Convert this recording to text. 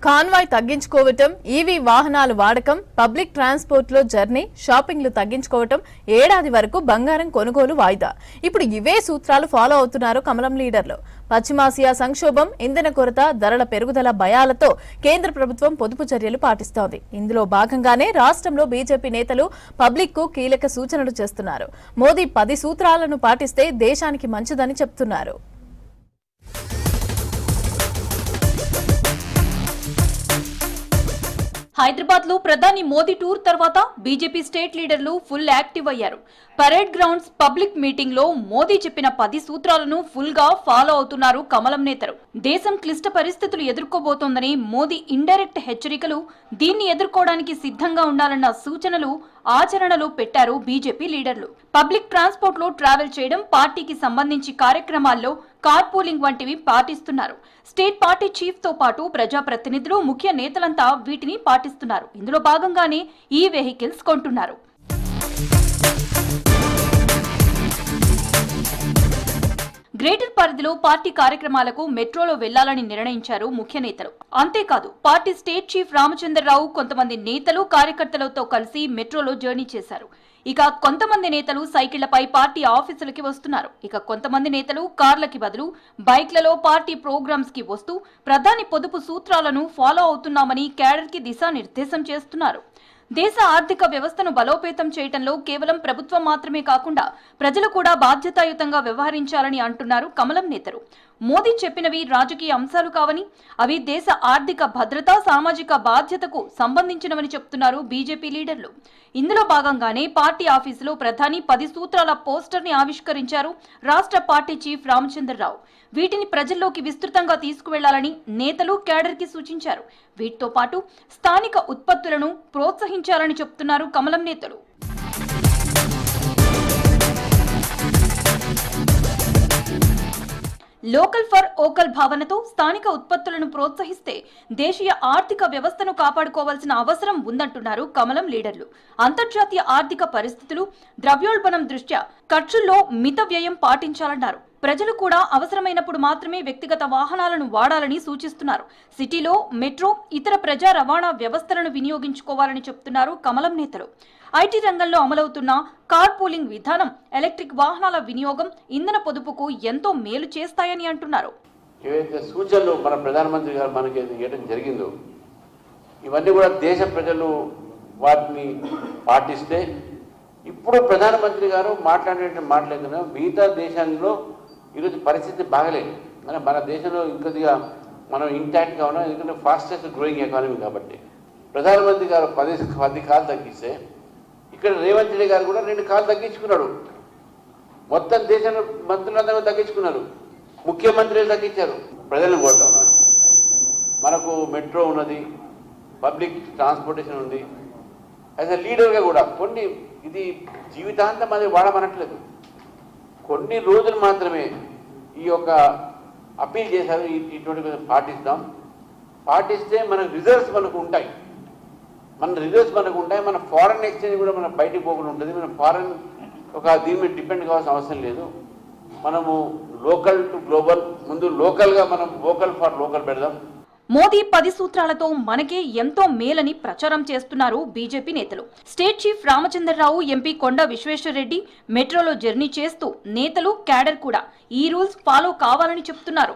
Convoy తగ్గించుకోవటం, EV వాహనాలు వాడకం, public transport లో జర్నీ, షాపింగ్లు తగ్గించుకోవటం, ఏడాది వరకు బంగారం కొనుగోలు వాయిదా. ఇప్పుడు ఇవే సూత్రాలు ఫాలో అవుతున్నారు కమలం లీడర్లు. పశ్చిమాసియా సంక్షోభం, ఇంధన కొరత, ధరల పెరుగుదల భయాలతో కేంద్ర ప్రభుత్వం పొదుపు చర్యలు పాటిస్తోంది. ఇందులో భాగంగానే రాష్ట్రంలో బీజేపీ నేతలు పబ్లిక్ కు కీలక సూచనలు చేస్తున్నారు. మోదీ 10 సూత్రాలను పాటిస్తే దేశానికి మంచిదని చెప్తున్నారు. హైదరాబాద్ లో ప్రధాని మోదీ టూర్ తర్వాత బీజేపీ స్టేట్ లీడర్లు ఫుల్ యాక్టివ్ అయ్యారు. పరేడ్ గ్రౌండ్స్ పబ్లిక్ మీటింగ్ లో మోదీ చెప్పిన 10 సూత్రాలను ఫుల్ గా ఫాలో అవుతున్నారు కమలం నేతలు. దేశం క్లిష్ట పరిస్థితులు ఎదుర్కోబోతోందని మోదీ ఇండైరెక్ట్ హెచ్చరికలు, దీన్ని ఎదుర్కోవడానికి సిద్ధంగా ఉండాలన్న సూచనలు ఆచరణలో పెట్టారు బీజేపీ లీడర్లు. పబ్లిక్ ట్రాన్స్పోర్ట్ లో ట్రావెల్ చేయడం, పార్టీకి సంబంధించి కార్యక్రమాల్లో కార్ పూలింగ్ వంటివి పాటిస్తున్నారు. స్టేట్ పార్టీ చీఫ్ తో పాటు ప్రజాప్రతినిధులు, ముఖ్య నేతలంతా వీటిని పాటిస్తున్నారు. ఇందులో భాగంగానే ఈ వెహికల్స్ కొంటున్నారు. గ్రేటర్ పరిధిలో పార్టీ కార్యక్రమాలకు మెట్రోలో వెళ్లాలని నిర్ణయించారు ముఖ్య నేతలు. అంతేకాదు పార్టీ స్టేట్ చీఫ్ రామచంద్రరావు కొంతమంది నేతలు, కార్యకర్తలతో కలిసి మెట్రోలో జర్నీ చేశారు. ఇక కొంతమంది నేతలు సైకిళ్లపై పార్టీ ఆఫీసులకి వస్తున్నారు. ఇక కొంతమంది నేతలు కార్లకి బదులు బైక్లలో పార్టీ ప్రోగ్రామ్స్ కి వస్తూ ప్రధాని పొదుపు సూత్రాలను ఫాలో అవుతున్నామని క్యాడర్ కి దిశానిర్దేశం చేస్తున్నారు. దేశ ఆర్థిక వ్యవస్థను బలోపేతం చేయడంలో కేవలం ప్రభుత్వం మాత్రమే కాకుండా ప్రజలు కూడా బాధ్యతాయుతంగా వ్యవహరించాలని అంటున్నారు కమలం నేతలు. మోదీ చెప్పినవి రాజకీయ అంశాలు కావని, అవి దేశ ఆర్థిక భద్రత, సామాజిక బాధ్యతకు సంబంధించినవని చెప్తున్నారు బీజేపీ లీడర్లు. ఇందులో భాగంగానే పార్టీ ఆఫీసులో ప్రధాని 10 సూత్రాల పోస్టర్ ని ఆవిష్కరించారు రాష్ట్ర పార్టీ చీఫ్ రామచంద్రరావు. వీటిని ప్రజల్లోకి విస్తృతంగా తీసుకువెళ్లాలని నేతలు, క్యాడర్ కి సూచించారు. వీటితో పాటు స్థానిక ఉత్పత్తులను ప్రోత్సహించాలని చెప్తున్నారు కమలం నేతలు. లోకల్ ఫర్ ఓకల్ భావనతో స్థానిక ఉత్పత్తులను ప్రోత్సహిస్తే దేశీయ ఆర్థిక వ్యవస్థను కాపాడుకోవాల్సిన అవసరం ఉందంటున్నారు కమలం లీడర్లు. అంతర్జాతీయ ఆర్థిక పరిస్థితులు, ద్రవ్యోల్బణం దృష్ట్యా ఖర్చుల్లో మిత వ్యయం పాటించాలన్నారు. ప్రజలు కూడా అవసరమైనప్పుడు మాత్రమే వ్యక్తిగత వాహనాలను వాడాలని సూచిస్తున్నారు. సిటీలో మెట్రో, ఇతర ప్రజా రవాణా వ్యవస్థలను వినియోగించుకోవాలని చెప్తున్నారు కమలం నేతలు. ఐటీ రంగంలో అమలవుతున్న కార్ పూలింగ్ విధానం, ఎలక్ట్రిక్ వాహనాల వినియోగం ఇంధన పొదుపుకు ఎంతో మేలు చేస్తాయని అంటున్నారు. ఏవైతే సూచనలు మన ప్రధానమంత్రి గారు మనకి ఇవ్వడం జరిగిందో ఇవన్నీ కూడా దేశ ప్రజలు వాటిని పాటిస్తే, ఇప్పుడు ప్రధానమంత్రి గారు మాట్లాడే మాట్లాడుతున్నా మిగతా దేశాల్లో ఈరోజు పరిస్థితి బాగలేదు. అంటే మన దేశంలో ఇంకొద్దిగా మనం ఇంటాక్ట్గా ఉన్నాం, ఎందుకంటే ఫాస్టెస్ట్ గ్రోయింగ్ ఎకానమీ కాబట్టి. ప్రధానమంత్రి గారు 10 కాలు తగ్గిస్తే ఇక్కడ రేవంత్ రెడ్డి గారు కూడా 2 కాలు తగ్గించుకున్నాడు. మొత్తం దేశంలో మంత్రులందరూ తగ్గించుకున్నారు, ముఖ్యమంత్రులు తగ్గించారు. ప్రజలను కోరుతా ఉన్నాడు, మనకు మెట్రో ఉన్నది, పబ్లిక్ ట్రాన్స్పోర్టేషన్ ఉంది. యాజ్ ఎ లీడర్గా కూడా కొన్ని ఇది జీవితాంతం అది వాడమనట్లేదు, కొన్ని రోజులు మాత్రమే ఈ యొక్క అప్పీల్ చేశారు. ఇటువంటి పాటిస్తాం, పాటిస్తే మన రిజల్ట్స్ మనకు ఉంటాయి. మన ఫారెన్ ఎక్స్చేంజ్ కూడా మన బయటికి పోకుండా ఉంటుంది. మన ఫారెన్ ఒక దీని మీద డిపెండ్ కావాల్సిన అవసరం లేదు. మనము లోకల్ టు గ్లోబల్, ముందు లోకల్గా మనం వోకల్ ఫర్ లోకల్ పెడదాం. మోదీ 10 సూత్రాలతో మనకే ఎంతో మేలని ప్రచారం చేస్తున్నారు బీజేపీ నేతలు. స్టేట్ చీఫ్ రామచంద్రరావు, ఎంపీ కొండ విశ్వేశ్వరరెడ్డి మెట్రోలో జర్నీ చేస్తూ నేతలు, క్యాడర్ కూడా ఈ రూల్స్ ఫాలో కావాలని చెప్తున్నారు.